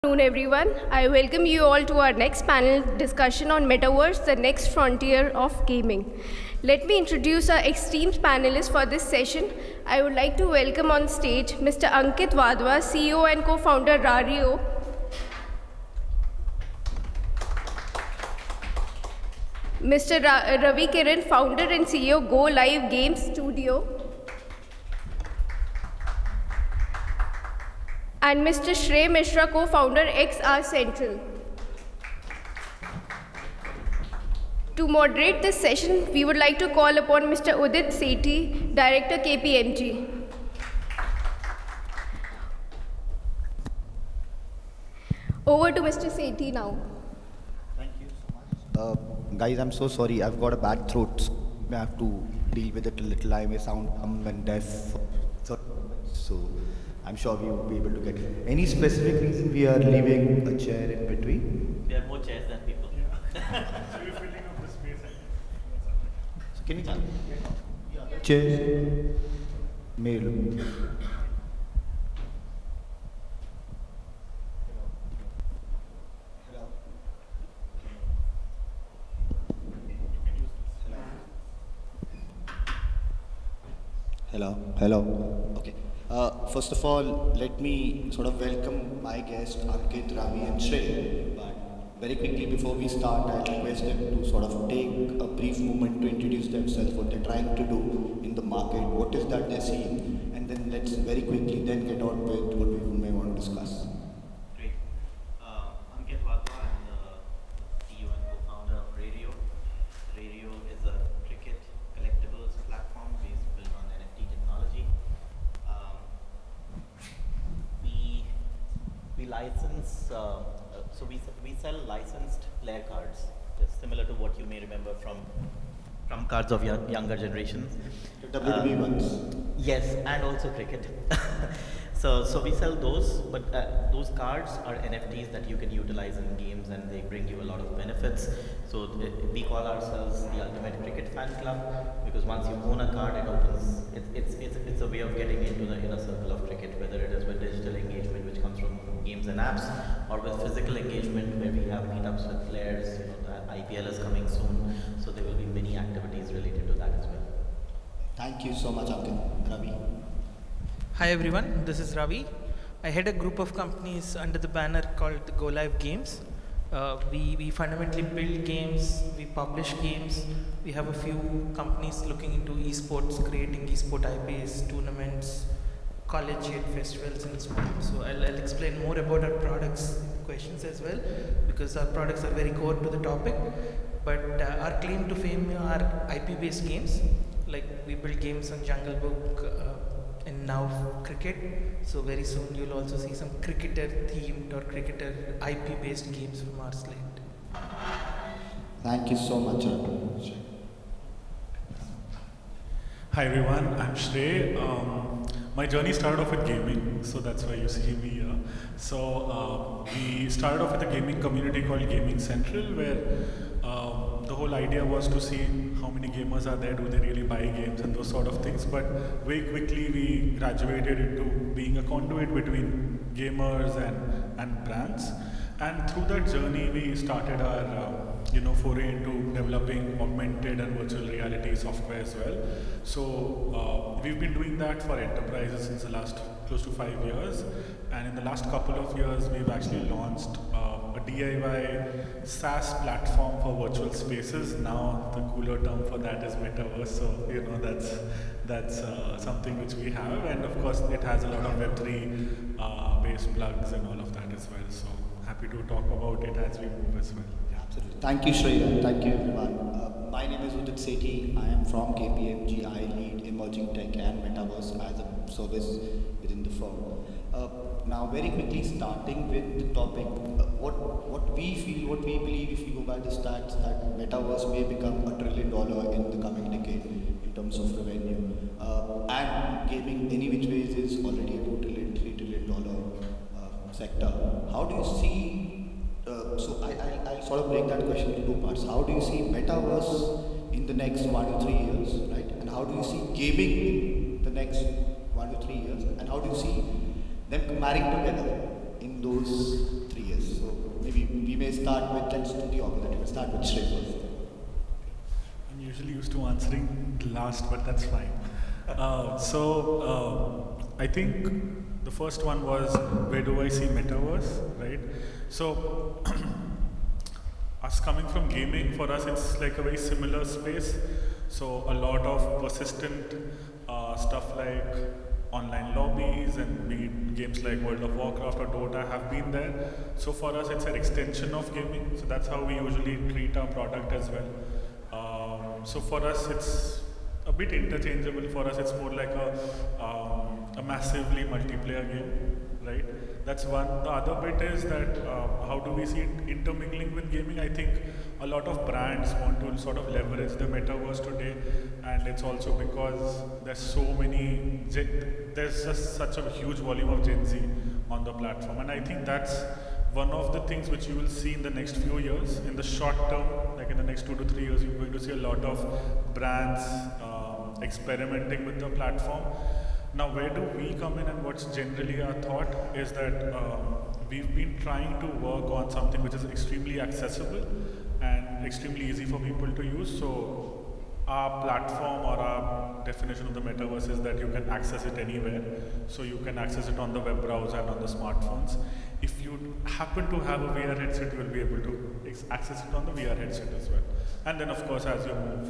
Good afternoon, everyone. I welcome you all to our next panel discussion on Metaverse, the next frontier of gaming. Let me introduce our esteemed panelists for this session. I would like to welcome on stage Mr. Ankit Wadhwa, CEO and co-founder Rario, Mr. Ravi Kiran, founder and CEO GoLive Game Studio, and Mr. Shrey Mishra, co-founder XR Central. To moderate this session, we would like to call upon Mr. Udit Sethi, Director KPMG. Over to Mr. Sethi now. Thank you so much. Guys, I'm so sorry. I've got a bad throat. So I have to deal with it a little. I may sound dumb and deaf. So I'm sure we will be able to get it. Any specific reason we are leaving a chair in between? There are more chairs than people. So you're filling up the space. So can you tell me? Chair. Mail. Hello. Okay. First of all, let me sort of welcome my guests, Ankit, Ravi, and Shrey. But very quickly before we start, I'll request them to sort of take a brief moment to introduce themselves, what they're trying to do in the market, what is that they're seeing, and then let's very quickly then get on with what we may want to discuss. Great. Ankit Wadhwa, I'm the CEO and co-founder of Rario. Rario is a cricket collectibles platform based built on NFT technology. We license, so we sell licensed player cards, just similar to what you may remember from cards of younger generations. The WWE ones. Yes, and also cricket. So we sell those, but those cards are NFTs that you can utilize in games, and they bring you a lot of benefits. So we call ourselves the ultimate cricket fan club, because once you own a card, it opens. It's a way of getting into the inner circle of cricket, whether it is with digital engagement, which comes from games and apps, or with physical engagement, where we have meetups with players. You know, the IPL is coming soon, so there will be many activities related to that as well. Thank you so much, Ankit. Ravi. Hi everyone, this is Ravi. I head a group of companies under the banner called GoLive Games. We fundamentally build games, we publish games. We have a few companies looking into esports, creating esport IPs, tournaments, collegiate festivals and so on. So I'll explain more about our products questions as well, because our products are very core to the topic. But our claim to fame are IP-based games. Like we build games on Jungle Book, and now cricket. So very soon you'll also see some cricketer themed or cricketer IP based games from our slate. Thank you so much, Ravi. Hi everyone, I'm Shrey. My journey started off with gaming, so that's why you see me here. So we started off with a gaming community called Gaming Central, where the whole idea was to see how many gamers are there, do they really buy games and those sort of things. But very quickly we graduated into being a conduit between gamers and brands. And through that journey we started our foray into developing augmented and virtual reality software as well. So we've been doing that for enterprises since the last close to 5 years. And in the last couple of years we've actually launched a DIY SaaS platform for virtual spaces. Now the cooler term for that is Metaverse. So that's something which we have, and of course it has a lot of Web3 based plugs and all of that as well. So happy to talk about it as we move as well. Absolutely. Thank you, Shrey, and thank you, everyone. My name is Udit Sethi. I am from KPMG. I lead emerging tech and metaverse as a service within the firm. Now, very quickly, starting with the topic, what we feel, what we believe, if you go by the stats, that metaverse may become $1 trillion in the coming decade in terms of revenue. And gaming, any which ways, is already a $2 trillion, $3 trillion sector. How do you see? So I'll sort of break that question into two parts. How do you see metaverse in the next 1 to 3 years, right? And how do you see gaming in the next 1 to 3 years? And how do you see them marrying together in those 3 3 years. So maybe we may start with, let's do the opposite. We'll start with Shrey first. I'm usually used to answering last, but that's fine. I think the first one was, where do I see Metaverse, right? So us coming from gaming, for us it's like a very similar space. So a lot of persistent stuff like online lobbies and be it games like World of Warcraft or Dota have been there. So for us it's an extension of gaming. So that's how we usually treat our product as well. So for us it's a bit interchangeable. For us it's more like a massively multiplayer game, right? That's one. The other bit is that how do we see it intermingling with gaming? I think a lot of brands want to sort of leverage the metaverse today, and it's also because there's just such a huge volume of Gen Z on the platform, and I think that's one of the things which you will see in the next few years. In the short term, like in the next 2 to 3 years, you're going to see a lot of brands experimenting with the platform. Now, where do we come in, and what's generally our thought is that we've been trying to work on something which is extremely accessible and extremely easy for people to use. So our platform or our definition of the metaverse is that you can access it anywhere. So you can access it on the web browser and on the smartphones. If you happen to have a VR headset, you will be able to access it on the VR headset as well. And then of course, as you move,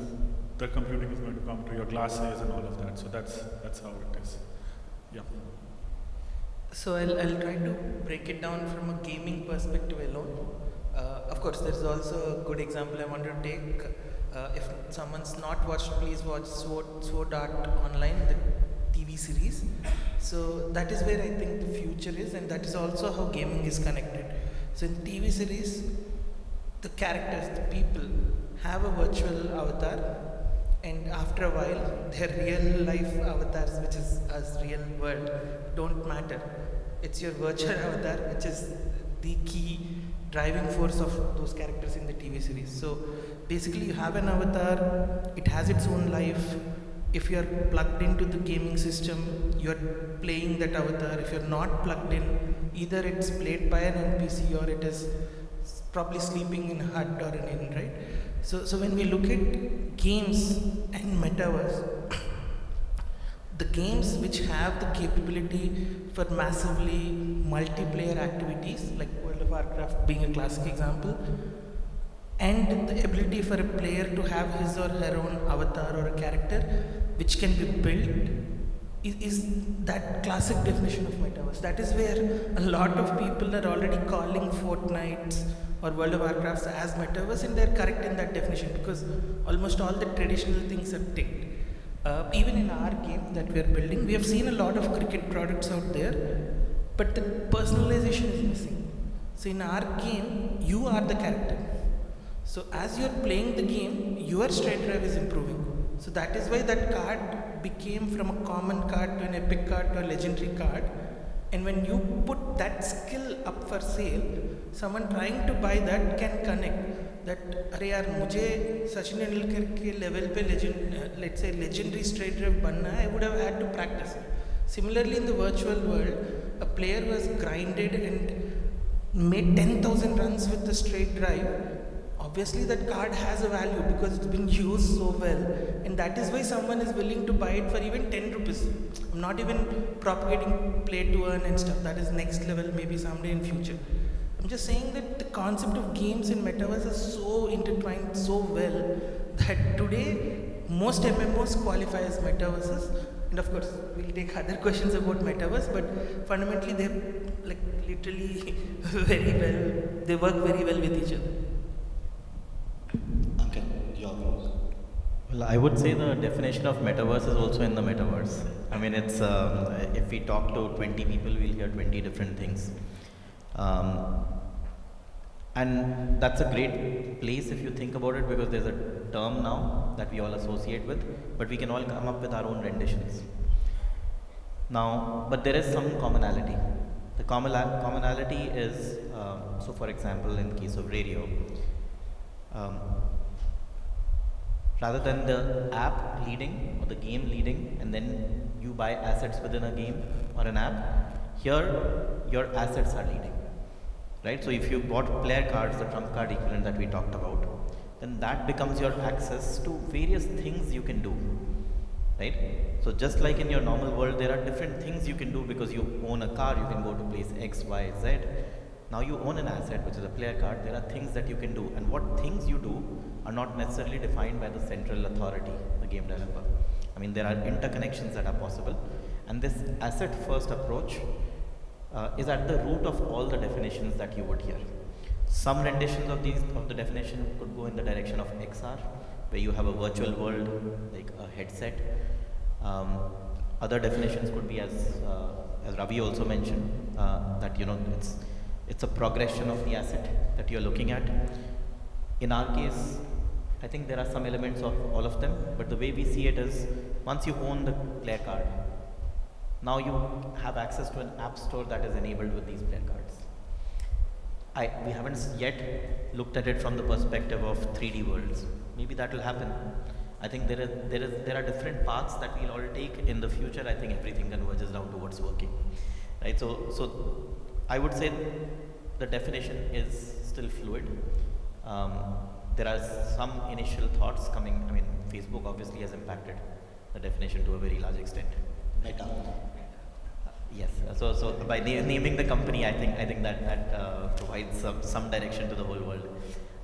the computing is going to come to your glasses and all of that. So that's how it is. Yeah. So I'll try to break it down from a gaming perspective alone. Of course, there's also a good example I want to take. If someone's not watched, please watch Sword Art Online, the TV series. So that is where I think the future is, and that is also how gaming is connected. So in TV series, the characters, the people have a virtual avatar, and after a while, their real life avatars, which is us real world, don't matter. It's your virtual avatar, which is the key driving force of those characters in the TV series. So basically, you have an avatar, it has its own life. If you're plugged into the gaming system, you're playing that avatar. If you're not plugged in, either it's played by an NPC or it is probably sleeping in a hut or an inn, right? So when we look at games and metaverse, the games which have the capability for massively multiplayer activities, like World of Warcraft being a classic example, and the ability for a player to have his or her own avatar or a character which can be built is that classic definition of metaverse. That is where a lot of people are already calling Fortnite or World of Warcraft as metaverse, and they're correct in that definition because almost all the traditional things are ticked. Even in our game that we're building, we have seen a lot of cricket products out there, but the personalization is missing. So in our game, you are the character. So as you're playing the game, your straight drive is improving. So that is why that card became from a common card to an epic card to a legendary card. And when you put that skill up for sale, someone trying to buy that can connect that, अरे यार मुझे सचिन तेंदुलकर के level पे let's say legendary straight drive बनना है, I would have had to practice. Similarly, in the virtual world, a player who has grinded and made 10,000 runs with the straight drive, obviously that card has a value because it's been used so well, and that is why someone is willing to buy it for even 10 rupees. I'm not even propagating play to earn and stuff. That is next level, maybe someday in future. I'm just saying that the concept of games in metaverse is so intertwined so well that today most MMOs qualify as metaverses. And of course, we'll take other questions about metaverse, but fundamentally they're like literally very well, they work very well with each other. Okay, your views. Well, I would say the definition of metaverse is also in the metaverse. I mean, it's if we talk to 20 people, we'll hear 20 different things. And that's a great place if you think about it, because there's a term now that we all associate with, but we can all come up with our own renditions. Now, but there is some commonality. The commonality is, so for example, in case of Rario, rather than the app leading or the game leading and then you buy assets within a game or an app, here your assets are leading. right? So if you bought player cards, the trump card equivalent that we talked about, then that becomes your access to various things you can do, right? So just like in your normal world, there are different things you can do because you own a car, you can go to place X, Y, Z. Now you own an asset, which is a player card. There are things that you can do, and what things you do are not necessarily defined by the central authority, the game developer. I mean, there are interconnections that are possible, and this asset first approach is at the root of all the definitions that you would hear. Some renditions of the definition could go in the direction of XR, where you have a virtual world like a headset. Other definitions could be as Ravi also mentioned, that it's a progression of the asset that you're looking at. In our case, I think there are some elements of all of them, but the way we see it is, once you own the player card, now you have access to an app store that is enabled with these player cards. We haven't yet looked at it from the perspective of 3D worlds. Maybe that will happen. I think there are different paths that we'll all take in the future. I think everything converges down towards working, right? So I would say the definition is still fluid. There are some initial thoughts coming. I mean, Facebook obviously has impacted the definition to a very large extent. Meta. Yes. So by naming the company, I think that provides some direction to the whole world.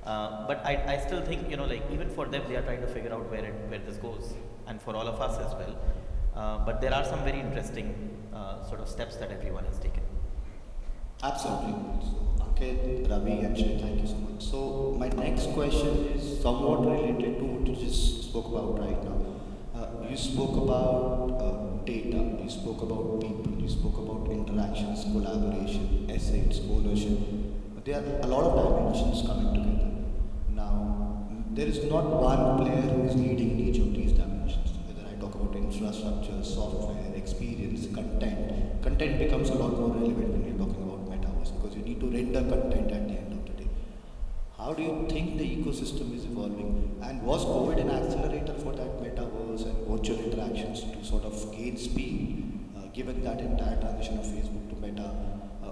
But I still think, like even for them, they are trying to figure out where this goes, and for all of us as well. But there are some very interesting sort of steps that everyone has taken. Absolutely. So, Ankit, Ravi, and Shrey, thank you so much. So, my next question is somewhat related to what you just spoke about right now. You spoke about data, you spoke about people, you spoke about interactions, collaboration, assets, ownership. But there are a lot of dimensions coming together. Now, there is not one player who is leading in each of these dimensions. Whether I talk about infrastructure, software, experience, content. Content becomes a lot more relevant when you're talking about Metaverse because you need to render content at the end of the day. How do you think the ecosystem is evolving? And was COVID an accelerator for that Metaverse and virtual interactions to sort of gain speed, given that entire transition of Facebook to Meta?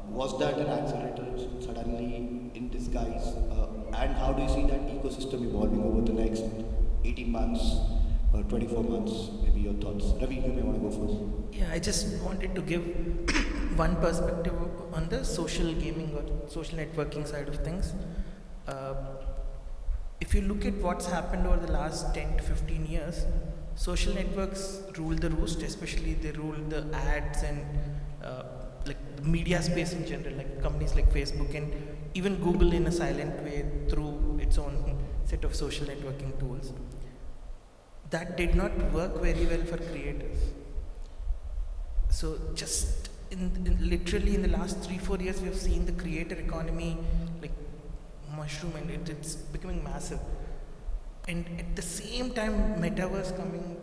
Was that an accelerator suddenly in disguise? And how do you see that ecosystem evolving over the next 18 months, 24 months? Maybe your thoughts. Ravi, you may want to go first. Yeah, I just wanted to give one perspective on the social gaming or social networking side of things. If you look at what's happened over the last 10 to 15 years, social networks rule the roost, especially they rule the ads and like the media space in general, like companies like Facebook and even Google in a silent way through its own set of social networking tools. That did not work very well for creators. So just literally in the last 3-4 years, we have seen the creator economy like mushroom, and it's becoming massive. And at the same time, Metaverse coming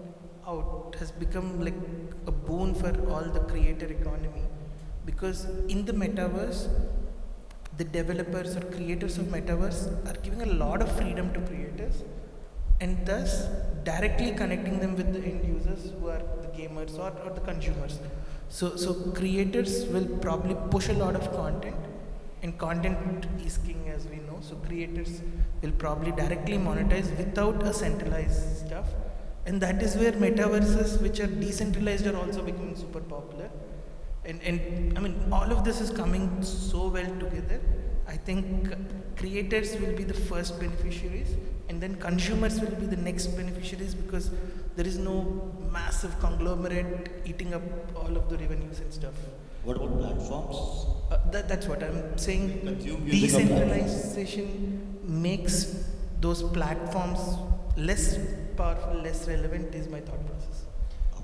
out has become like a boon for all the creator economy, because in the Metaverse, the developers or creators of Metaverse are giving a lot of freedom to creators, and thus directly connecting them with the end users who are the gamers or the consumers. So creators will probably push a lot of content, and content is king, as we know. So creators will probably directly monetize without a centralized stuff, and that is where metaverses which are decentralized are also becoming super popular. And I mean, all of this is coming so well together. I think creators will be the first beneficiaries, and then consumers will be the next beneficiaries, because there is no massive conglomerate eating up all of the revenues and stuff. What about platforms? That's what I'm saying. Consume using a Decentralization makes those platforms less powerful, less relevant, is my thought process.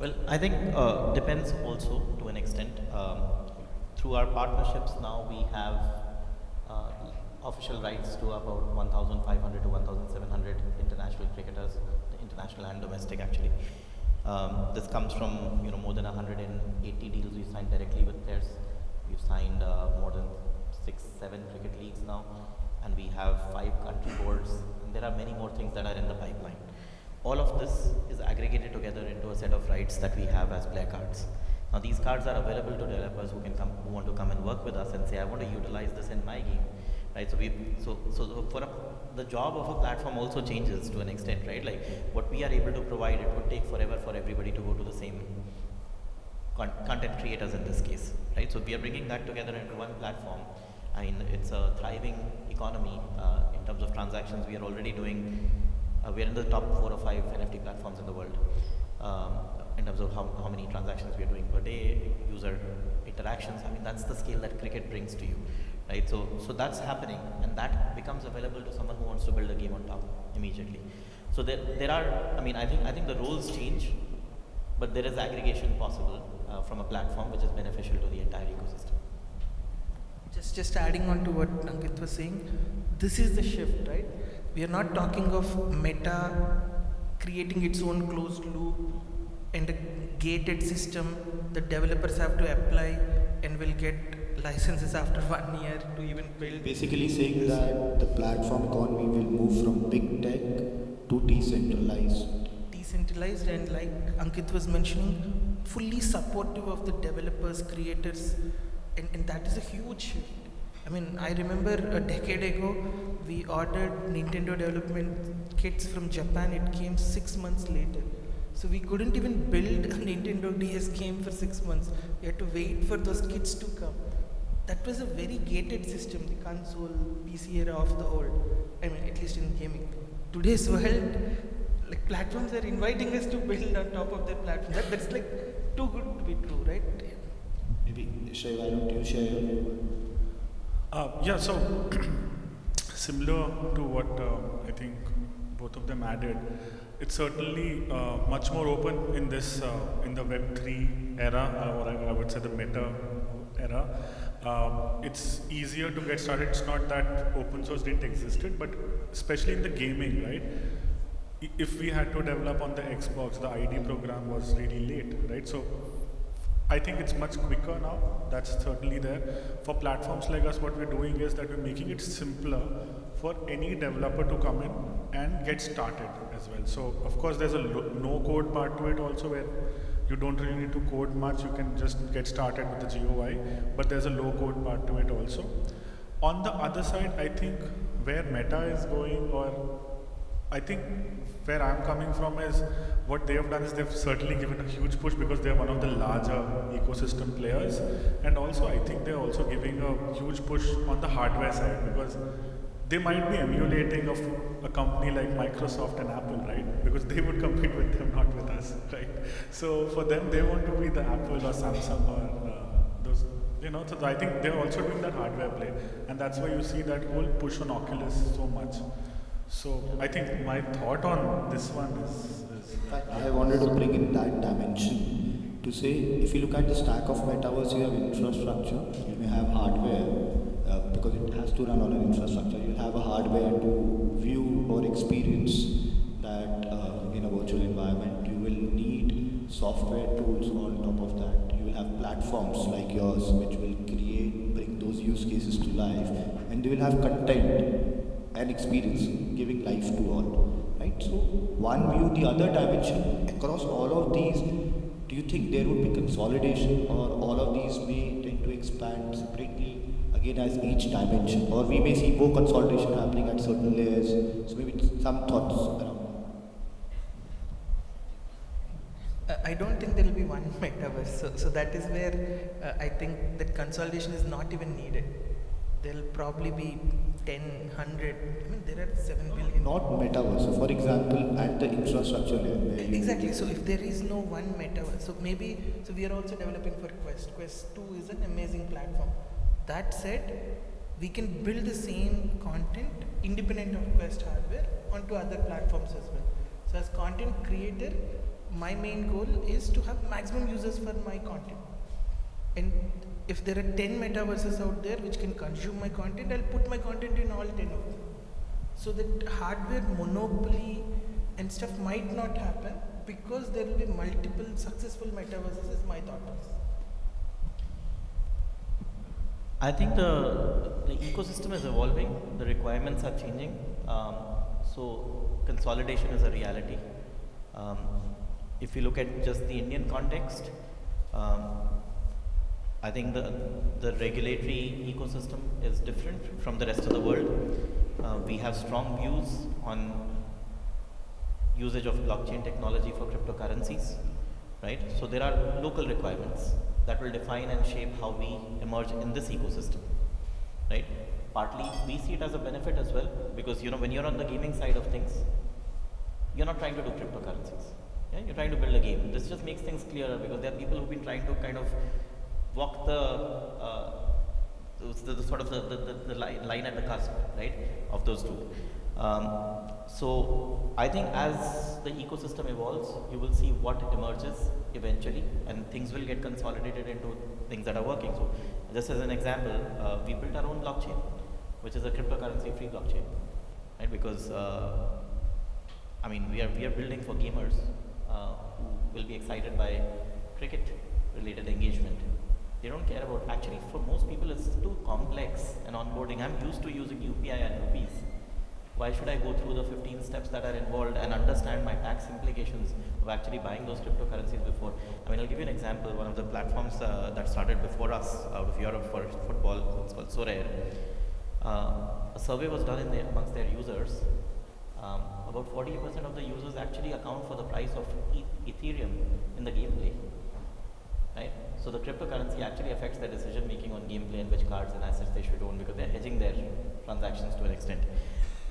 Well, I think depends also to an extent. Through our partnerships now, we have official rights to about 1,500 to 1,700 international cricketers, international and domestic actually. This comes from more than 180 deals we signed directly with players. We've signed more than 6-7 cricket leagues now, and we have 5 country boards, and there are many more things that are in the pipeline. All of this is aggregated together into a set of rights that we have as player cards. Now these cards are available to developers who want to come and work with us and say, I want to utilize this in my game, right? The job of a platform also changes to an extent, right? Like what we are able to provide, it would take forever for everybody to go to the same content creators in this case, right? So we are bringing that together into one platform. I mean, it's a thriving economy in terms of transactions. We are already doing, we are in the top 4 or 5 NFT platforms in the world in terms of how many transactions we are doing per day, user interactions. I mean, that's the scale that cricket brings to you, right? So that's happening, and that becomes available to someone who wants to build a game on top immediately. So there are, I mean, I think the roles change, but there is aggregation possible from a platform which is beneficial to the entire ecosystem. Just adding on to what Ankit was saying, this is the shift, right? We are not talking of Meta creating its own closed loop and a gated system that developers have to apply and will get licenses after 1 year to even build. Basically saying that the platform economy will move from big tech to decentralized. Decentralized, and like Ankit was mentioning, fully supportive of the developers, creators, and that is a huge shift. I mean, I remember a decade ago, we ordered Nintendo development kits from Japan. It came 6 months later. So we couldn't even build a Nintendo DS game for 6 months. We had to wait for those kits to come. That was a very gated system, the console, PC era of the old. I mean, at least in gaming. Today's world, like platforms are inviting us to build on top of their platform. That's like too good to be true, right? Maybe, Shrey, why don't you share your view? Yeah, so similar to what I think both of them added, it's certainly much more open in this in the Web3 era, or I would say the Meta era. It's easier to get started. It's not that open source didn't existed, but especially in the gaming, right? If we had to develop on the Xbox, the ID program was really late, right? So I think it's much quicker now. That's certainly there. For platforms like us, what we're doing is that we're making it simpler for any developer to come in and get started as well. So of course there's a no code part to it also, where you don't really need to code much. You can just get started with the GUI, but there's a low code part to it also. On the other side, I think where Meta is going, or I think where I'm coming from, is what they have done is they've certainly given a huge push because they're one of the larger ecosystem players, and also I think they're also giving a huge push on the hardware side, because they might be emulating of a company like Microsoft and Apple, right? Because they would compete with them, not with us, right? So for them, they want to be the Apple or Samsung or those, you know. So I think they're also doing that hardware play, and that's why you see that whole push on Oculus so much. So I think my thought on this one is I wanted to bring in that dimension to say, if you look at the stack of Metaverse, you have infrastructure, you may have hardware, because it has to run on an infrastructure. You'll have a hardware to view or experience that in a virtual environment. You will need software tools on top of that. You will have platforms like yours which will bring those use cases to life, and they will have content and experience, giving life to all, right? So one view, the other dimension across all of these, do you think there would be consolidation, or all of these may tend to expand separately again as each dimension, or we may see more consolidation happening at certain layers? So maybe some thoughts around. I don't think there will be one metaverse, so that is where I think that consolidation is not even needed. There will probably be 10, 100, I mean there are 7 billion. Not metaverse, so for example at the infrastructure layer. Exactly, so if there is no one metaverse, so we are also developing for Quest. Quest 2 is an amazing platform. That said, we can build the same content independent of Quest hardware onto other platforms as well. So as content creator, my main goal is to have maximum users for my content. And if there are 10 metaverses out there which can consume my content, I'll put my content in all 10 of them. So that hardware monopoly and stuff might not happen, because there will be multiple successful metaverses, is my thought process. I think the ecosystem is evolving, the requirements are changing, so consolidation is a reality. If you look at just the Indian context, Um, I think the regulatory ecosystem is different from the rest of the world. We have strong views on usage of blockchain technology for cryptocurrencies, right? So there are local requirements that will define and shape how we emerge in this ecosystem, right? Partly we see it as a benefit as well, because when you're on the gaming side of things, you're not trying to do cryptocurrencies. Yeah? You're trying to build a game. This just makes things clearer, because there are people who've been trying to kind of walk the sort of the line at the cusp, right, of those two. So I think as the ecosystem evolves, you will see what emerges eventually, and things will get consolidated into things that are working. So just as an example, we built our own blockchain, which is a cryptocurrency-free blockchain, right? Because I mean, we are building for gamers who will be excited by cricket-related engagement. They don't care about, actually, for most people it's too complex and onboarding. I'm used to using UPI and rupees. Why should I go through the 15 steps that are involved and understand my tax implications of actually buying those cryptocurrencies before? I mean, I'll give you an example. One of the platforms that started before us out of Europe for football, it's called Sorare. A survey was done amongst their users. About 40% of the users actually account for the price of Ethereum in the gameplay. Right? So the cryptocurrency actually affects their decision making on gameplay and which cards and assets they should own, because they're hedging their transactions to an extent.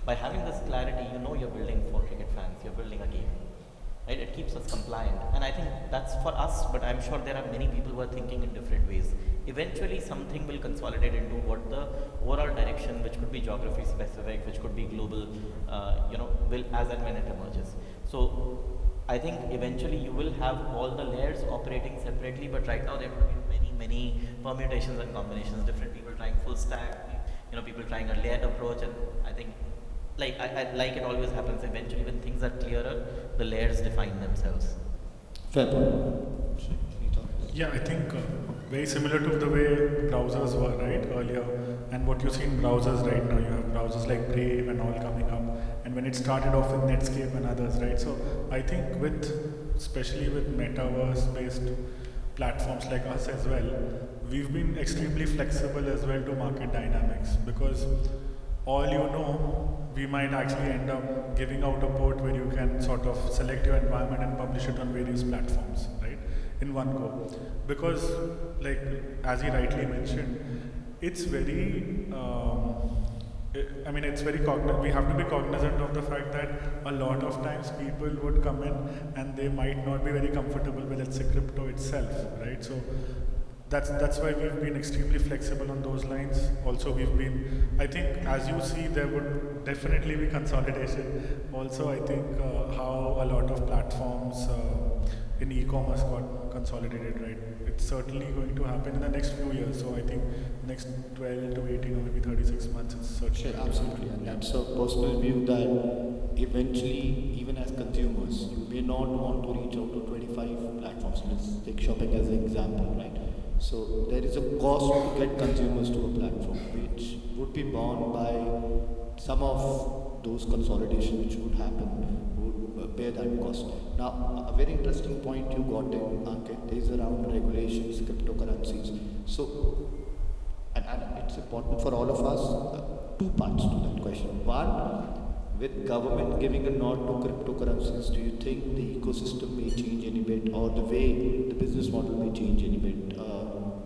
By having this clarity, you're building for cricket fans, you're building a game. Right? It keeps us compliant. And I think that's for us, but I'm sure there are many people who are thinking in different ways. Eventually something will consolidate into what the overall direction, which could be geography specific, which could be global, will as and when it emerges. So I think eventually you will have all the layers operating separately, but right now there will be many permutations and combinations, different people trying full stack, people trying a layered approach, and I think like it always happens, eventually when things are clearer, the layers define themselves. Fair point. Yeah, I think very similar to the way browsers were, right, earlier, and what you see in browsers right now. You have browsers like Brave and all coming up, and when it started off with Netscape and others, right? So I think especially with Metaverse-based platforms like us as well, we've been extremely flexible as well to market dynamics, because we might actually end up giving out a port where you can sort of select your environment and publish it on various platforms, right, in one go. Because, like, as he rightly mentioned, it's very, we have to be cognizant of the fact that a lot of times people would come in and they might not be very comfortable with, let's say, crypto itself, right? So that's why we've been extremely flexible on those lines. Also, I think, as you see, there would definitely be consolidation. Also, I think how a lot of platforms in e-commerce got consolidated, right? It's certainly going to happen in the next few years. So I think next 12 to 18 or maybe 36 months, it's certainly. Sure, absolutely. And that's a personal view that eventually, even as consumers, you may not want to reach out to 25 platforms. Let's take shopping as an example, right? So there is a cost to get consumers to a platform, which would be borne by some of those consolidations which would happen, would bear that cost. Now, a very interesting point you got in, Ankit, is around regulations, cryptocurrencies. So, and it's important for all of us, two parts to that question. One, with government giving a nod to cryptocurrencies, do you think the ecosystem may change any bit, or the way the business model may change any bit?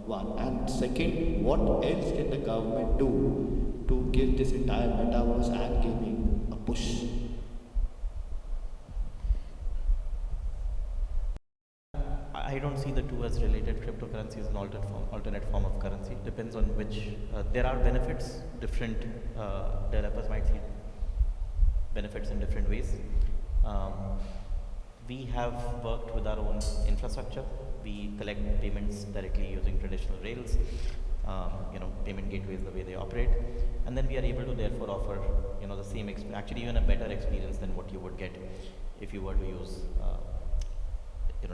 One. And second, what else can the government do to give this entire metaverse and gaming a push? I don't see the two as related. Cryptocurrency is an alternate form of currency. It depends on which. There are benefits. Different developers might see benefits in different ways. We have worked with our own infrastructure. We collect payments directly using traditional rails, payment gateways, the way they operate, and then we are able to therefore offer, the same, actually even a better experience than what you would get if you were to use,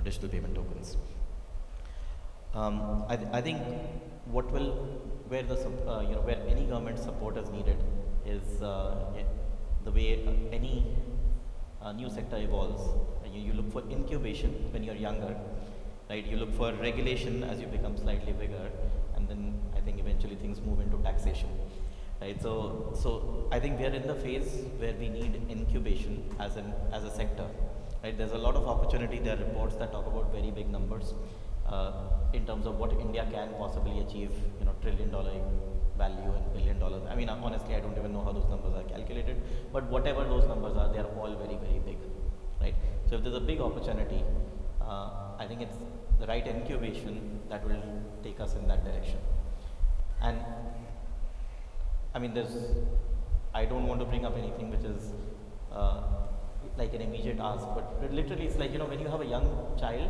digital payment tokens. I think where any government support is needed is the way any new sector evolves. You look for incubation when you're younger, right? You look for regulation as you become slightly bigger, and then I think eventually things move into taxation, right? So I think we are in the phase where we need incubation as a sector, right? There's a lot of opportunity. There are reports that talk about very big numbers in terms of what India can possibly achieve, $1 trillion value and $1 billion. I mean, honestly, I don't even know how those numbers are calculated, but whatever those numbers are, they are all very, very big, right? So if there's a big opportunity, I think it's the right incubation that will take us in that direction. And I mean, I don't want to bring up anything which is like an immediate ask, but literally it's like, when you have a young child,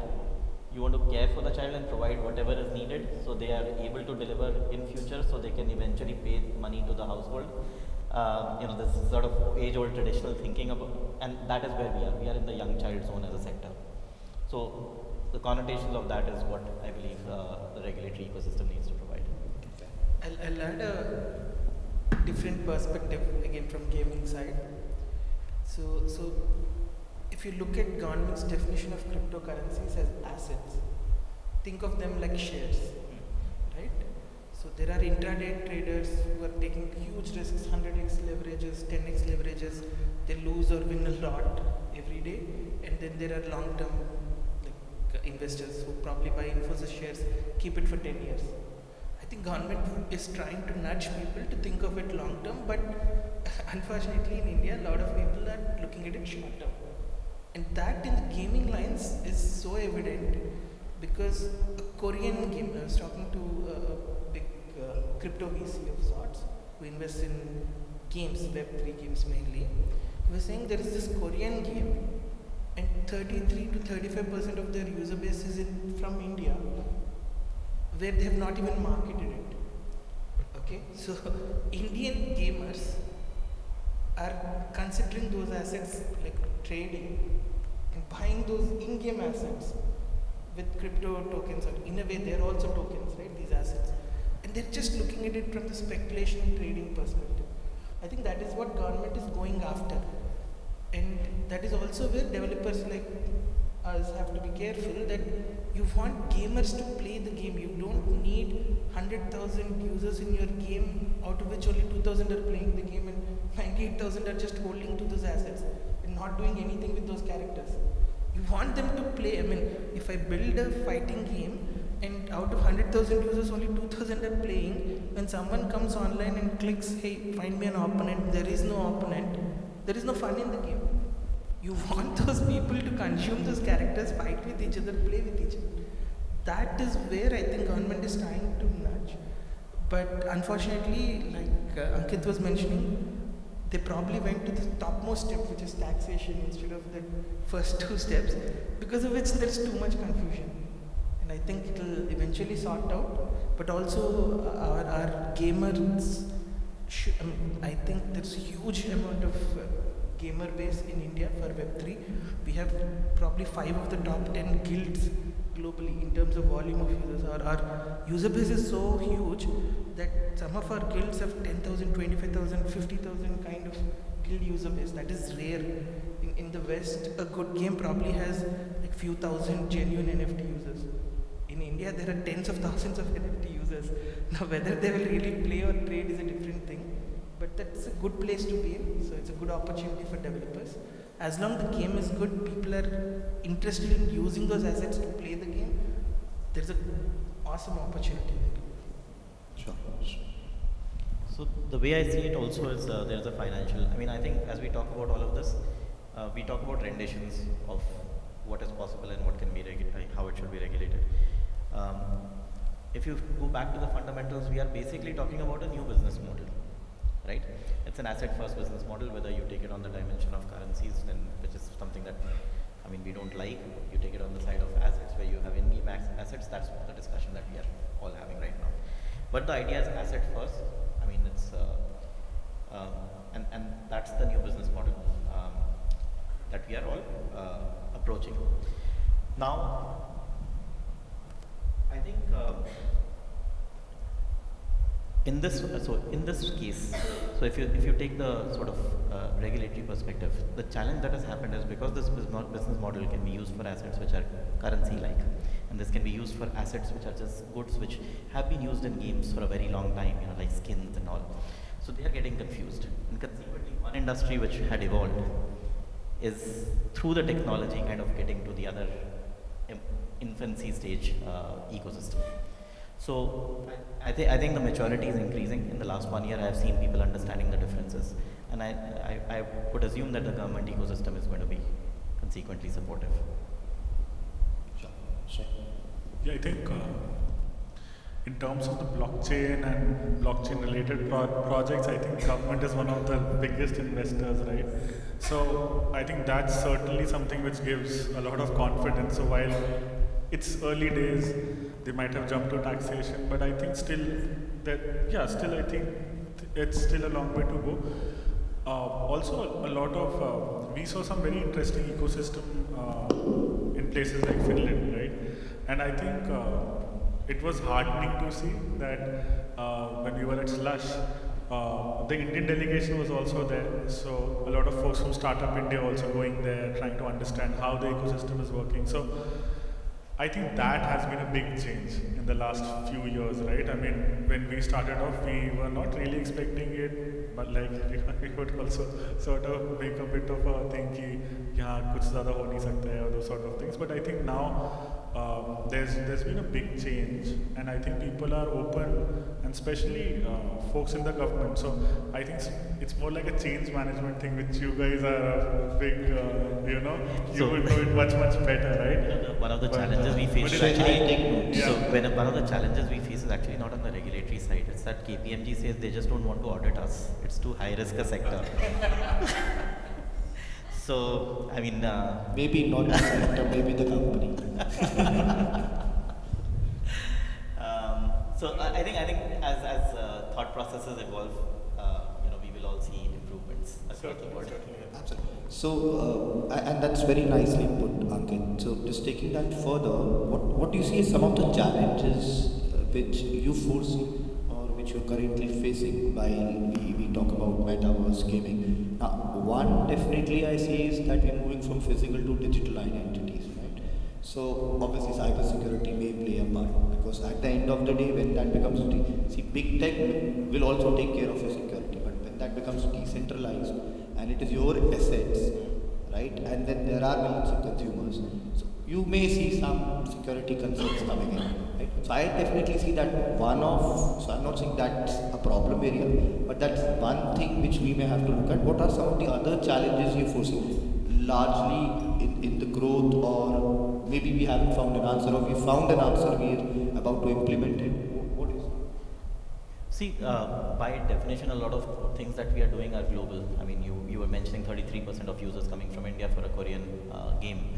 you want to care for the child and provide whatever is needed so they are able to deliver in future, so they can eventually pay money to the household. This sort of age-old traditional thinking about, and that is where we are. We are in the young child zone as a sector. So the connotations of that is what I believe the regulatory ecosystem needs to provide. I'll add a different perspective again from gaming side. So if you look at government's definition of cryptocurrencies as assets, think of them like shares, right? So there are intraday traders who are taking huge risks, 100x leverages, 10x leverages, they lose or win a lot every day, and then there are long-term investors who probably buy Infosys shares, keep it for 10 years. I think government is trying to nudge people to think of it long-term, but unfortunately in India, a lot of people are looking at it short-term. And that in the gaming lines is so evident because a Korean game, I was talking to a big crypto VC of sorts who invests in games, Web3 games mainly. He was saying there is this Korean game and 33 to 35% of their user base is from India, where they have not even marketed it. Okay, so Indian gamers are considering those assets like trading and buying those in-game assets with crypto tokens, or in a way they're also tokens, right, these assets. And they're just looking at it from the speculation and trading perspective. I think that is what government is going after. And that is also where developers like us have to be careful that you want gamers to play the game. You don't need 100,000 users in your game, out of which only 2,000 are playing the game and 98,000 are just holding to those assets and not doing anything with those characters. You want them to play. I mean, if I build a fighting game and out of 100,000 users only 2,000 are playing, when someone comes online and clicks, hey, find me an opponent, there is no opponent, there is no fun in the game. You want those people to consume those characters, fight with each other, play with each other. That is where I think government is trying to nudge. But unfortunately, like Ankit was mentioning, they probably went to the topmost step, which is taxation, instead of the first two steps, because of which there's too much confusion. And I think it will eventually sort out. But also our gamers, I think there's a huge amount of gamer base in India for Web3. We have probably 5 of the top 10 guilds globally in terms of volume of users. Our user base is so huge that some of our guilds have 10,000, 25,000, 50,000 kind of guild user base. That is rare. In the West, a good game probably has like few thousand genuine NFT users. In India, there are tens of thousands of NFT users. Now, whether they will really play or trade is a different thing. But that's a good place to be in, so it's a good opportunity for developers. As long as the game is good, people are interested in using those assets to play the game, there's an awesome opportunity there. Sure. So the way I see it also is there's a financial, I think as we talk about all of this, we talk about renditions of what is possible and what can be how it should be regulated. If you go back to the fundamentals, we are basically talking about a new business model. Right? It's an asset-first business model, whether you take it on the dimension of currencies, then which is something that, we don't like. You take it on the side of assets, where you have in-game assets. That's the discussion that we are all having right now. But the idea is asset-first. It's and that's the new business model that we are all approaching. Now, I think. In this case, so if you take the sort of regulatory perspective, the challenge that has happened is because this business model can be used for assets which are currency-like, And this can be used for assets which are just goods which have been used in games for a very long time, like skins and all. So they are getting confused. And consequently, one industry which had evolved is through the technology kind of getting to the other infancy stage ecosystem. So I think the maturity is increasing. In the last 1 year, I have seen people understanding the differences. And I would assume that the government ecosystem is going to be consequently supportive. Sure. Yeah, I think in terms of the blockchain and blockchain related projects, I think government is one of the biggest investors, right? So I think that's certainly something which gives a lot of confidence. So while it's early days, they might have jumped to taxation, but I think still I think it's still a long way to go. Also, a lot of we saw some very interesting ecosystem in places like Finland, right? And I think it was heartening to see that when we were at Slush, the Indian delegation was also there. So a lot of folks from Startup India also going there, trying to understand how the ecosystem is working. So I think that has been a big change in the last few years, right? I mean, when we started off, we were not really expecting it, but like we would also sort of make a bit of a thing ki yahan kuch zyada ho nahi sakta hai, or those sort of things. But I think now there's been a big change, and I think people are open, and especially folks in the government. So I think it's more like a change management thing, which you guys are a big, you will do it much better, right? One of the challenges we face is one of the challenges we face is actually not on the regulatory side. It's that KPMG says they just don't want to audit us. It's too high risk a sector. So I mean, maybe not the sector, maybe the company. So I think as thought processes evolve, we will all see improvements across the board. Absolutely. So, and that's very nicely put, Ankit. So, just taking that further, what do you see as some of the challenges which you foresee or which you're currently facing while we talk about metaverse gaming? Now, one definitely I see is that we're moving from physical to digital identities, right? So, obviously, cybersecurity may play a part, because at the end of the day, when that becomes, big tech will also take care of your security, but when that becomes decentralized, and it is your assets, right? And then there are millions of consumers. So you may see some security concerns coming in, right? So I definitely see that so I'm not saying that's a problem area, but that's one thing which we may have to look at. What are some of the other challenges you foresee, largely in the growth, or maybe we haven't found an answer, or we found an answer, we're about to implement it? What is it? See, by definition, a lot of things that we are doing are global. I mean, you were mentioning 33% of users coming from India for a Korean game.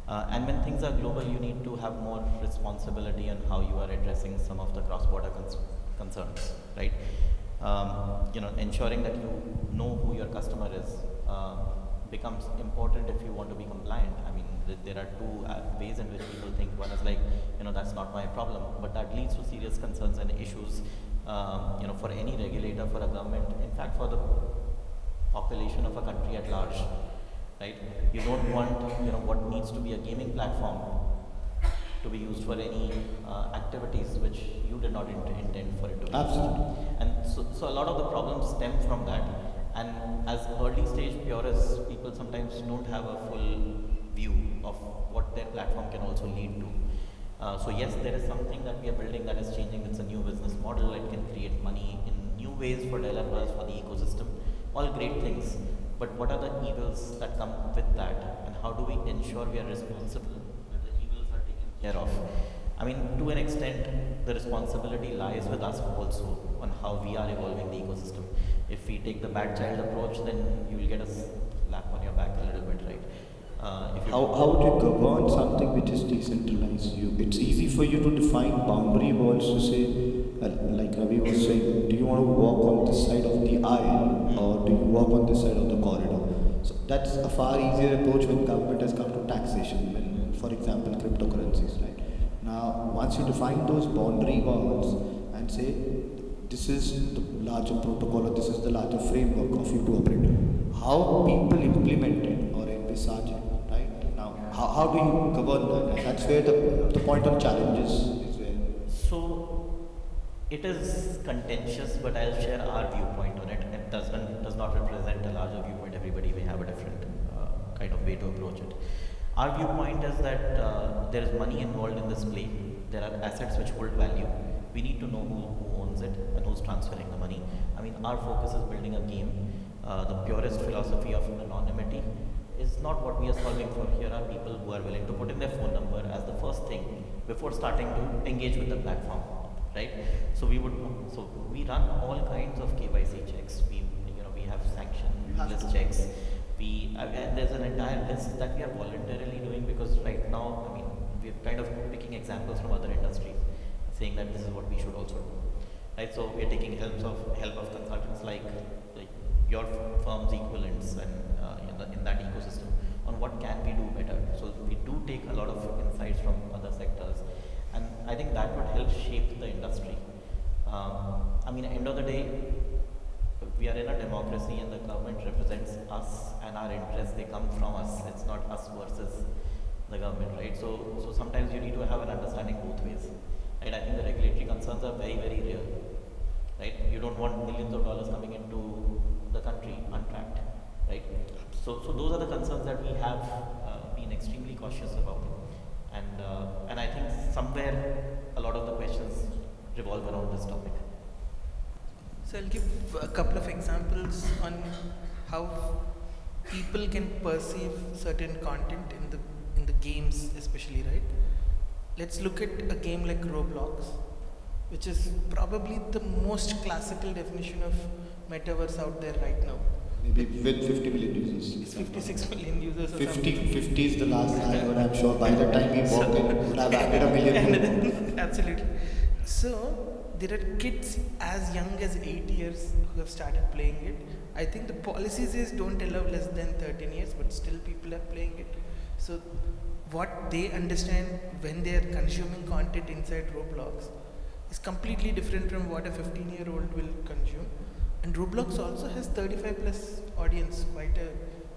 And when things are global, you need to have more responsibility on how you are addressing some of the cross-border concerns, right? Ensuring that you know who your customer is becomes important if you want to be compliant. I mean, there are two ways in which people think. One is like, that's not my problem, but that leads to serious concerns and issues. For any regulator, for a government, in fact, for the population of a country at large, right? You don't want, what needs to be a gaming platform to be used for any activities which you did not intend for it to be. Absolutely. And so a lot of the problems stem from that. And as early stage purists, people sometimes don't have a full view of what their platform can also lead to. So yes, there is something that we are building that is changing. It's a new business model. It can create money in new ways for developers, for the ecosystem. All great things. But what are the evils that come with that? And how do we ensure we are responsible that the evils are taken care of? I mean, to an extent, the responsibility lies with us also on how we are evolving the ecosystem. If we take the bad child approach, then you will get a slap on your back a little bit, right? How would you govern something which is decentralized? It's easy for you to define boundary walls to say, like Ravi was saying, do you want to walk on this side of the aisle, or do you walk on this side of the corridor? So that's a far easier approach when government has come to taxation, when, for example, cryptocurrencies, right? Now, once you define those boundary walls and say, this is the larger protocol, or this is the larger framework of you to operate, how people implement it or envisage it, right? Now, how do you govern that? And that's where the point on challenges is where. So it is contentious, but I'll share our viewpoint on it. It does not represent a larger viewpoint. Everybody may have a different kind of way to approach it. Our viewpoint is that there is money involved in this play. There are assets which hold value. We need to know who owns it and who's transferring the money. I mean, our focus is building a game. The purest philosophy of anonymity is not what we are solving for. Here are people who are willing to put in their phone number as the first thing before starting to engage with the platform, right? So we run all kinds of KYC checks. We have sanction list checks. And there's an entire list that we are voluntarily doing, because right now, I mean, we're kind of picking examples from other industries, saying that this is what we should also do, right? So we're taking help of consultants like your firm's equivalents and in that ecosystem on what can we do better. So we do take a lot of insights from other sectors, and I think that would help shape the industry. I mean, end of the day, we are in a democracy and the government represents us and our interests, they come from us. It's not us versus the government, right? So sometimes you need to have an understanding both ways, right? I think the regulatory concerns are very, very real, right? You don't want millions of dollars coming into the country untracked, right? So those are the concerns that we have been extremely cautious about, and I think somewhere a lot of the questions revolve around this topic. So I'll give a couple of examples on how people can perceive certain content in the games, especially, right? Let's look at a game like Roblox, which is probably the most classical definition of metaverse out there right now. Maybe with 50 million users. It's 56 million users. Or 50 is the last I heard. I'm sure by the time we walk in, would have added a million. Absolutely. So there are kids as young as 8 years who have started playing it. I think the policy says don't allow less than 13 years, but still people are playing it. So what they understand when they are consuming content inside Roblox is completely different from what a 15-year-old will consume. And Roblox also has 35 plus audience, quite a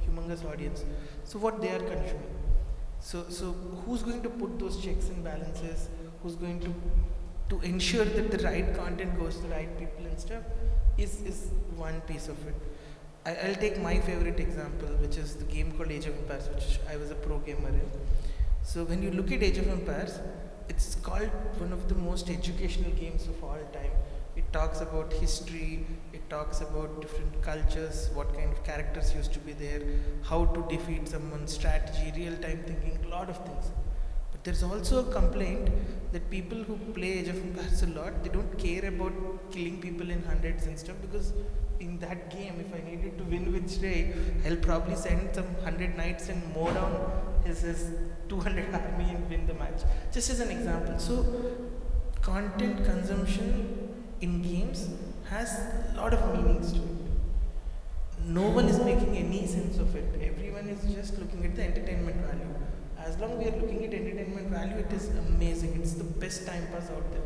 humongous audience. So what they are consuming. So who's going to put those checks and balances? Who's going to ensure that the right content goes to the right people and stuff is one piece of it. I'll take my favorite example, which is the game called Age of Empires, which I was a pro gamer in. So when you look at Age of Empires, it's called one of the most educational games of all time. It talks about history, it talks about different cultures, what kind of characters used to be there, how to defeat someone, strategy, real-time thinking, a lot of things. But there's also a complaint that people who play Age of Empires a lot, they don't care about killing people in hundreds and stuff, because in that game, if I needed to win with Shrey, I'll probably send some 100 knights and mow down his 200 army and win the match. Just as an example. So content consumption in games has a lot of meanings to it. No one is making any sense of it. Everyone is just looking at the entertainment value. As long as we are looking at entertainment value, it is amazing. It's the best time pass out there.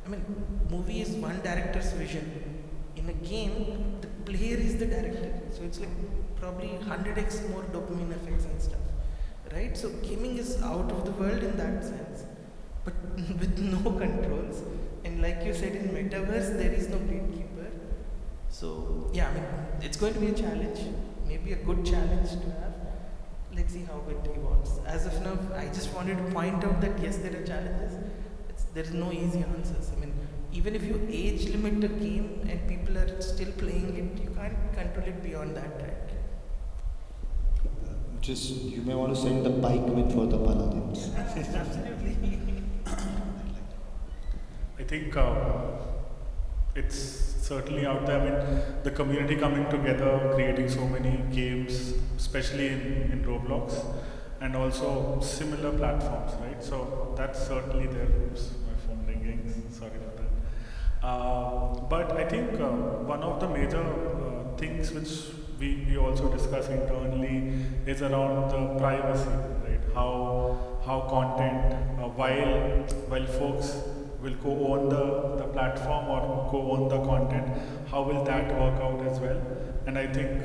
I mean, movie is one director's vision. In a game, the player is the director. So it's like probably 100x more dopamine effects and stuff. Right? So gaming is out of the world in that sense. But with no controls. And like you said, in Metaverse, there is no gatekeeper. So yeah, I mean, it's going to be a challenge. Maybe a good challenge to have. Let's see how it evolves. As of now, I just wanted to point out that yes, there are challenges. There is no easy answers. I mean, even if you age limit a game and people are still playing it, you can't control it beyond that, right? You may want to send the bike with for the Paladins. Absolutely. I think it's certainly out there. I mean, the community coming together, creating so many games, especially in Roblox, and also similar platforms, right? So that's certainly there. Oops, my phone ringing. Sorry for that. But I think one of the major things which we also discuss internally is around the privacy, right? How content, while folks will co-own the platform or co-own the content, how will that work out as well? And I think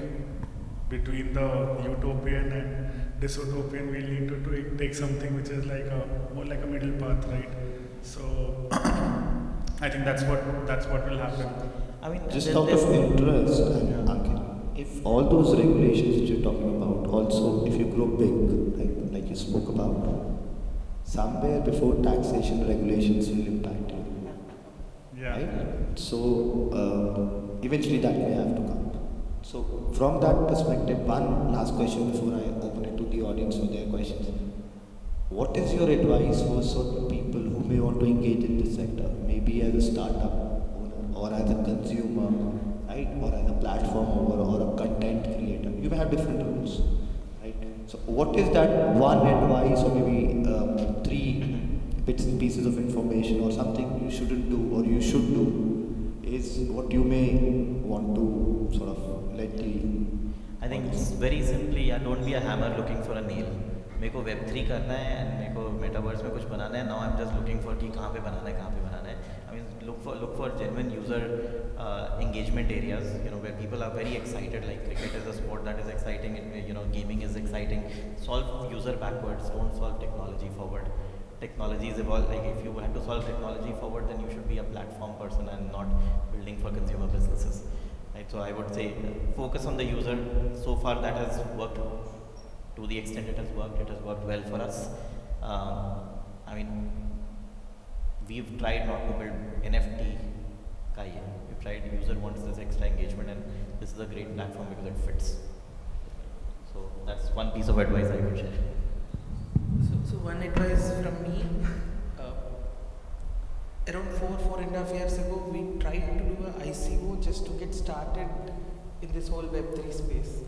between the utopian and dystopian, we need to take something which is like more like a middle path, right? So I think that's what will happen. I mean, Just out of interest, Ankit, if all those regulations that you're talking about, also if you grow big, like you spoke about, somewhere before taxation regulations will impact you. Yeah. Right? So eventually that may have to come. So from that perspective, one last question before I open it to the audience for their questions. What is your advice for certain people who may want to engage in this sector, maybe as a startup owner or as a consumer, right, or as a platform owner or a content creator? You may have different roles, right? So what is that one advice or maybe 3 bits and pieces of information or something you shouldn't do or you should do is what you may want to sort of let the... I think it's very simply, don't be a hammer looking for a nail. मेरे को Web3 करना है and मेरे को Metaverse में कुछ बनाना है. Now I'm just looking for कि कहाँ पे बनाना है. I mean, look for genuine user engagement areas. You know, where people are very excited. Like cricket is a sport that is exciting. Gaming is exciting. Solve user backwards. Don't solve technology forward. Technology is evolved. Like if you have to solve technology forward, then you should be a platform person and not building for consumer businesses. Right. So I would say focus on the user. So far that has worked. To the extent it has worked well for us. I mean, we've tried not to build NFT. We've tried, user wants this extra engagement, and this is a great platform because it fits. So that's one piece of advice I would share. So one advice from me, around 4.5 years ago, we tried to do an ICO just to get started in this whole Web3 space.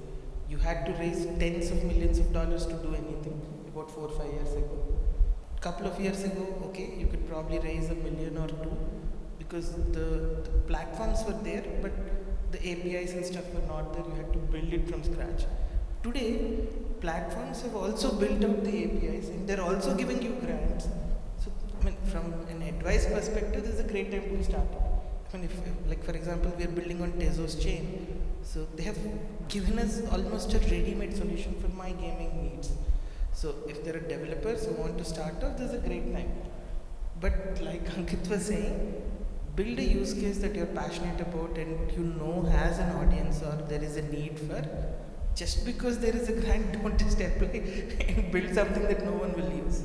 You had to raise tens of millions of dollars to do anything about 4 or 5 years ago. Couple of years ago, okay, you could probably raise $1 million or 2 because the platforms were there, but the APIs and stuff were not there. You had to build it from scratch. Today, platforms have also built out the APIs and they're also giving you grants. So, I mean, from an advice perspective, this is a great time to start. I mean, if, like for example, we are building on Tezos chain. So they have given us almost a ready-made solution for my gaming needs. So if there are developers who want to start off, this is a great time. But like Ankit was saying, build a use case that you're passionate about and you know has an audience or there is a need for. Just because there is a grant, don't just apply and build something that no one will use.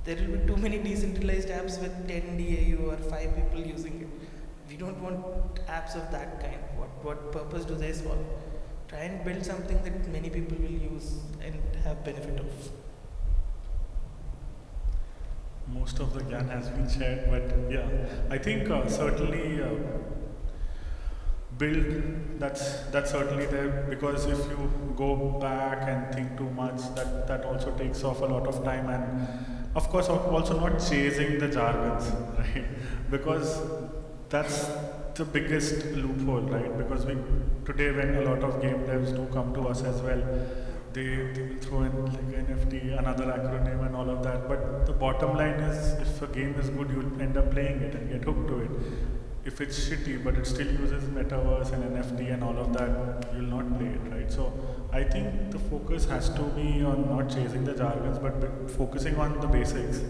There will be too many decentralized apps with 10 DAU or 5 people using it. We don't want apps of that kind. What purpose do they solve? Try and build something that many people will use and have benefit of. Most of the gyan has been shared, but yeah, I think certainly build, that's certainly there, because if you go back and think too much, that also takes off a lot of time, and of course also not chasing the jargons, right? Because that's the biggest loophole, right? Because today when a lot of game devs do come to us as well, they will throw in like NFT, another acronym and all of that. But the bottom line is, if a game is good, you'll end up playing it and get hooked to it. If it's shitty, but it still uses Metaverse and NFT and all of that, you'll not play it, right? So I think the focus has to be on not chasing the jargons, but focusing on the basics.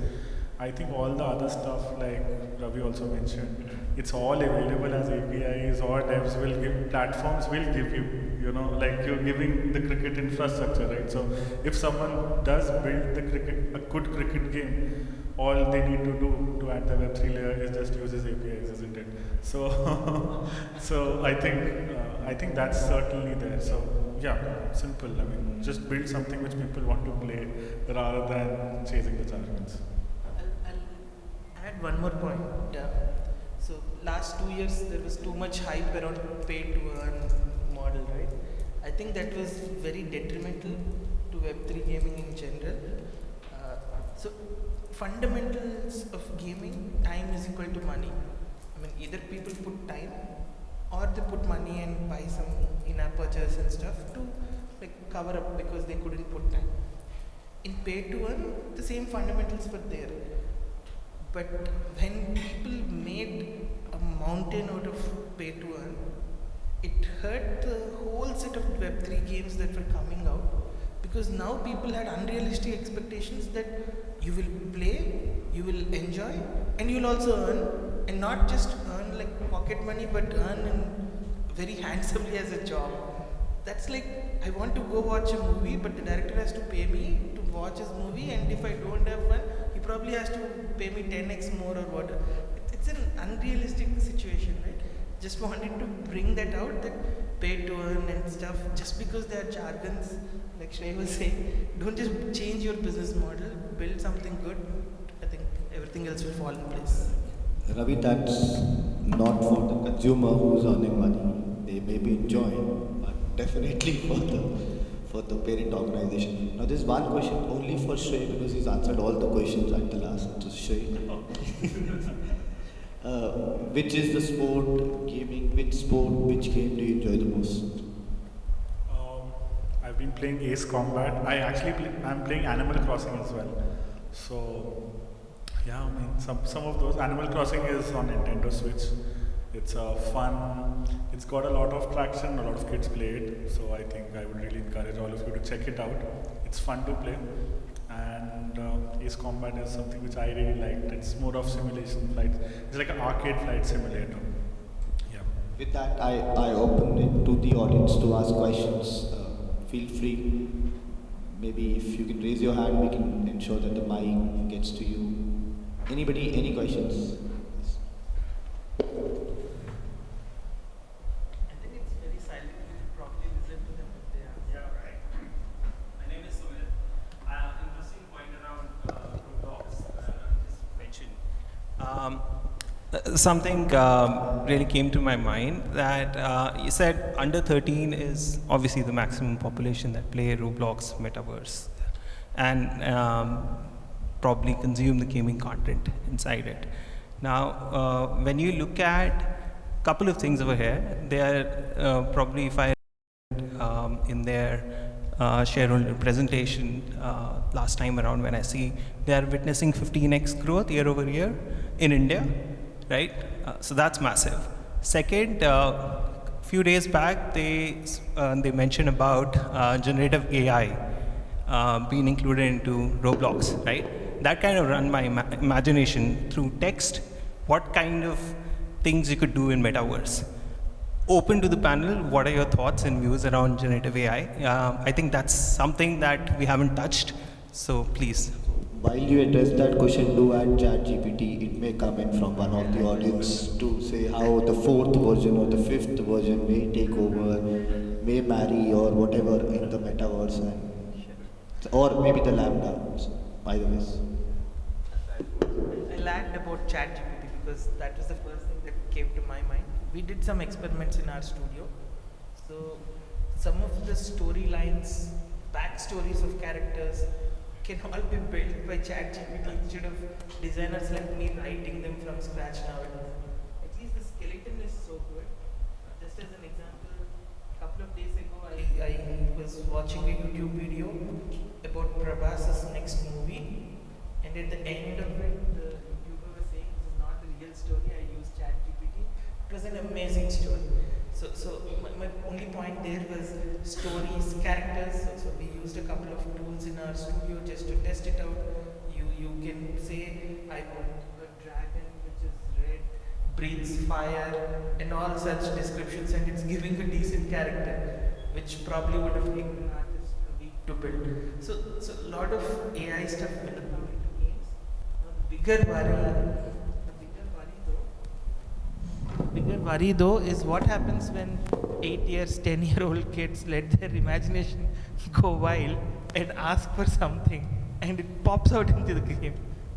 I think all the other stuff, like Ravi also mentioned, it's all available as APIs, or devs will give, platforms will give you, like you're giving the cricket infrastructure, right? So if someone does build a good cricket game, all they need to do to add the Web3 layer is just uses APIs, isn't it? So, so I think that's certainly there. So yeah, simple. I mean, just build something which people want to play rather than chasing the jargons. I'll add one more point. So last 2 years there was too much hype around pay to earn model, right? I think that was very detrimental to Web3 gaming in general. So fundamentals of gaming, time is equal to money. I mean, either people put time or they put money and buy some in-app purchase and stuff to like cover up because they couldn't put time. In pay to earn, the same fundamentals were there. But when people made a mountain out of pay to earn, it hurt the whole set of Web3 games that were coming out because now people had unrealistic expectations that you will play, you will enjoy, and you will also earn, and not just earn like pocket money, but earn very handsomely as a job. That's like, I want to go watch a movie, but the director has to pay me to watch his movie, and if I don't have one, he probably has to pay me 10x more or what. It's an unrealistic situation, right? Just wanted to bring that out, that pay to earn and stuff, just because there are jargons, like Shrey was saying, don't just change your business model, build something good. I think everything else will fall in place. Ravi, that's not for the consumer who's earning money. They may be enjoying, but definitely for the parent organization. Now, there's one question only for Shrey, because he's answered all the questions at the last. So, Shrey, which is the sport, gaming, which game do you enjoy the most? I've been playing Ace Combat. I'm playing Animal Crossing as well. So, yeah, I mean, some of those. Animal Crossing is on Nintendo Switch. It's fun. It's got a lot of traction. A lot of kids play it. So I think I would really encourage all of you to check it out. It's fun to play. And Ace Combat is something which I really liked. It's more of simulation flights. It's like an arcade flight simulator. Yeah. With that, I open it to the audience to ask questions. Feel free. Maybe if you can raise your hand, we can ensure that the mic gets to you. Anybody, any questions? I think it's very silent. You should probably listen to them if they answer. Yeah, right. My name is Sumit. Interesting point around Roblox just mentioned. Something really came to my mind that you said under 13 is obviously the maximum population that play Roblox Metaverse and probably consume the gaming content inside it. Now, when you look at a couple of things over here, they are probably, if I in their shareholder presentation last time around, when I see they are witnessing 15x growth year over year in India, right? So that's massive. Second, few days back, they mentioned about generative AI being included into Roblox, right? That kind of run my imagination through text, what kind of things you could do in Metaverse. Open to the panel, what are your thoughts and views around generative AI? I think that's something that we haven't touched, so please. While you address that question, do add ChatGPT. It may come in from one of the audience to say how the 4th version or the 5th version may take over, may marry or whatever in the Metaverse, or maybe the Lambda, by the way. I lagged about ChatGPT because that was the first thing that came to my mind. We did some experiments in our studio. So some of the storylines, backstories of characters can all be built by ChatGPT instead of designers like me writing them from scratch nowadays. At least the skeleton is so good. Just as an example, a couple of days ago I was watching a YouTube video about Prabhas's next movie. And at the end of it, the YouTuber was saying this is not a real story, I used ChatGPT. It was an amazing story. So my only point there was stories, characters. So we used a couple of tools in our studio just to test it out. You can say, I want a dragon which is red, breathes fire, and all such descriptions, and it's giving a decent character, which probably would have taken an artist a week to build. So a lot of AI stuff when it comes into games. The bigger worry though is what happens when 8 years, 10-year-old kids let their imagination go wild and ask for something and it pops out into the game,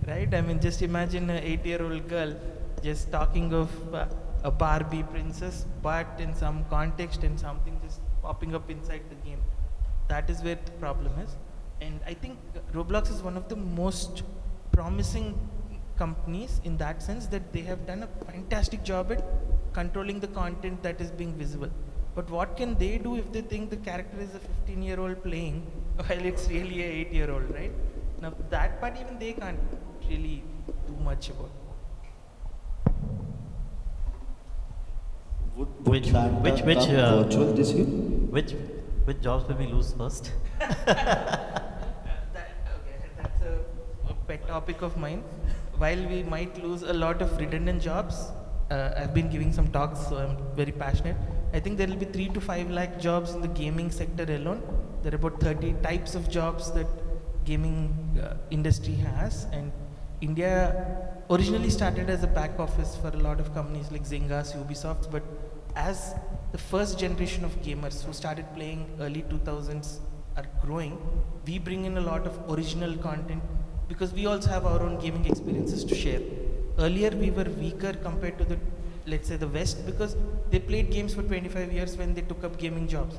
right? I mean, just imagine an 8-year-old girl just talking of a Barbie princess, but in some context and something just popping up inside the game. That is where the problem is. And I think Roblox is one of the most promising companies in that sense that they have done a fantastic job at controlling the content that is being visible. But what can they do if they think the character is a 15-year-old playing while it's really a 8-year-old, right? Now that part even they can't really do much about. Which virtual this year? which jobs will we lose first? That's a pet topic of mine. While we might lose a lot of redundant jobs, I've been giving some talks, so I'm very passionate. I think there will be 3 to 5 lakh jobs in the gaming sector alone. There are about 30 types of jobs that gaming industry has, and India originally started as a back office for a lot of companies like Zynga's, Ubisoft, but as the first generation of gamers who started playing early 2000s are growing, we bring in a lot of original content because we also have our own gaming experiences to share. Earlier we were weaker compared to the, let's say, the West, because they played games for 25 years when they took up gaming jobs,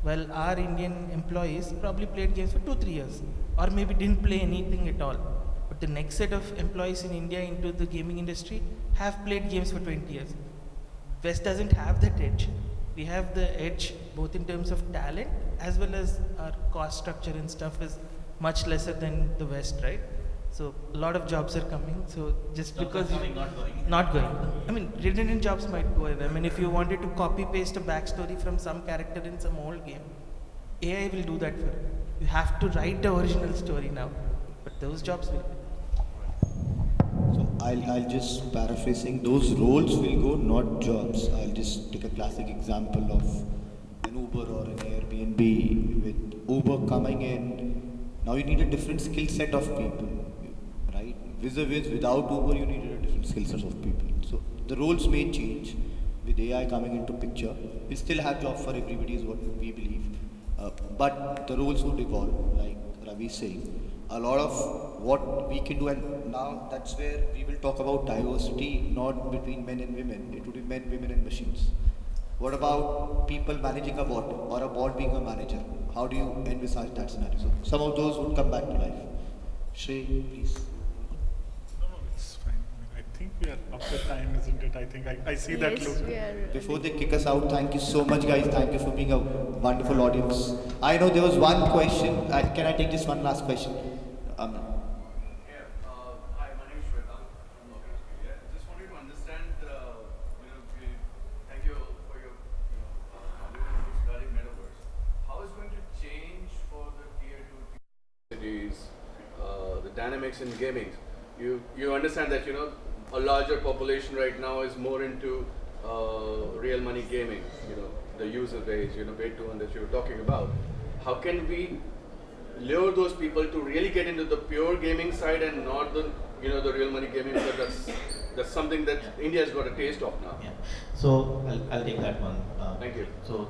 while our Indian employees probably played games for 2-3 years, or maybe didn't play anything at all. But the next set of employees in India into the gaming industry have played games for 20 years. West doesn't have that edge. We have the edge both in terms of talent as well as our cost structure and stuff is much lesser than the West, right? So a lot of jobs are coming. So just Jobs because are coming, not going. not going. I mean, redundant jobs might go away. I mean, if you wanted to copy paste a backstory from some character in some old game, AI will do that for you. You have to write the original story now, but those jobs will. So I'll just paraphrasing, those roles will go, not jobs. I'll just take a classic example of an Uber or an Airbnb. With Uber coming in, now you need a different skill set of people, right? Vis-a-vis, without Uber, you needed a different skill set of people. So the roles may change with AI coming into picture. We still have job for everybody is what we believe, but the roles would evolve, like Ravi is saying. A lot of what we can do, and now that's where we will talk about diversity, not between men and women. It would be men, women, and machines. What about people managing a bot or a bot being a manager? How do you envisage that scenario? So some of those would come back to life. Shrey, please. No, it's fine. I think we are up to time, isn't it? I think I see that Yes, look. we are. Before they kick us out, thank you so much, guys. Thank you for being a wonderful audience. I know there was one question. Can I take just one last question? Hi, my name is Shrey. I'm from Morgan Stanley. Yeah, just wanted to understand, thank you for your, knowledge regarding Metaverse. How is going to change for the tier 2 cities, the dynamics in gaming? You understand that, a larger population right now is more into real money gaming, the user base, paid to earn that you were talking about. How can we lure those people to really get into the pure gaming side and not the the real money gaming, because that's something that India has got a taste of now. Yeah. So I'll take that one. Thank you. So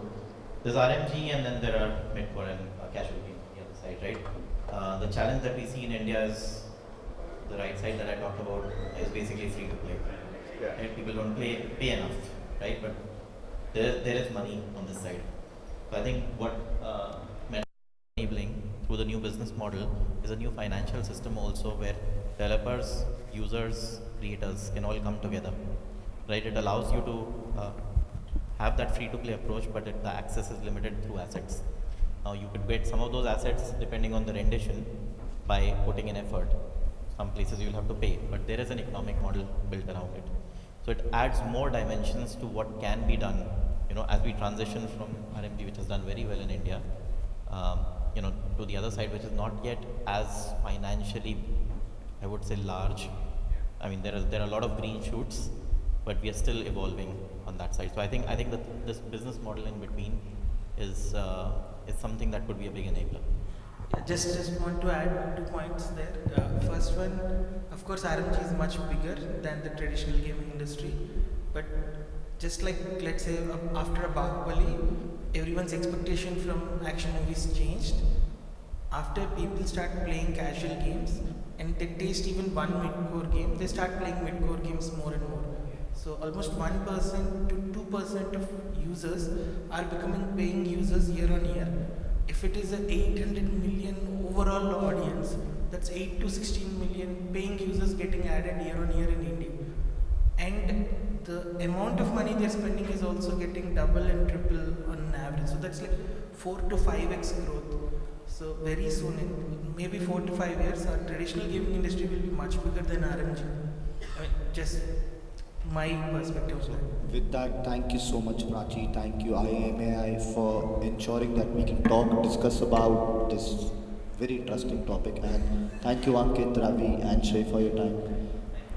there's RMG and then there are mid-core and casual gaming on the other side, right? The challenge that we see in India is the right side that I talked about is basically free to play. Yeah. Right? People don't pay enough, right? But there is money on this side. So I think what Meta is enabling through the new business model is a new financial system also, where developers, users, creators can all come together, right? It allows you to have that free-to-play approach, but the access is limited through assets. Now you could get some of those assets depending on the rendition by putting in effort. Some places you'll have to pay, but there is an economic model built around it. So it adds more dimensions to what can be done, as we transition from RMG, which has done very well in India, to the other side, which is not yet as financially, I would say, large. I mean, there are a lot of green shoots, but we are still evolving on that side. So I think that this business model in between is something that could be a big enabler. Yeah, just want to add 2 points there. First one, of course, RMG is much bigger than the traditional gaming industry, but just like, let's say, after a Bahubali, everyone's expectation from action movies changed. After people start playing casual games and they taste even one mid-core game, they start playing mid-core games more and more. So almost 1% to 2% of users are becoming paying users year on year. If it is an 800 million overall audience, that's 8 to 16 million paying users getting added year on year in India. And the amount of money they're spending is also getting double and triple on average. So that's like 4 to 5x growth. So very soon, in maybe 4 to 5 years, our traditional gaming industry will be much bigger than RMG. I mean, just my perspective on that. With that, thank you so much, Prachi. Thank you, IAMAI, for ensuring that we can discuss about this very interesting topic. And thank you, Ankit, Ravi, and Shrey, for your time.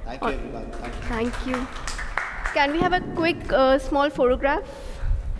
Thank you, everyone. Thank you. Thank you. Can we have a quick small photograph?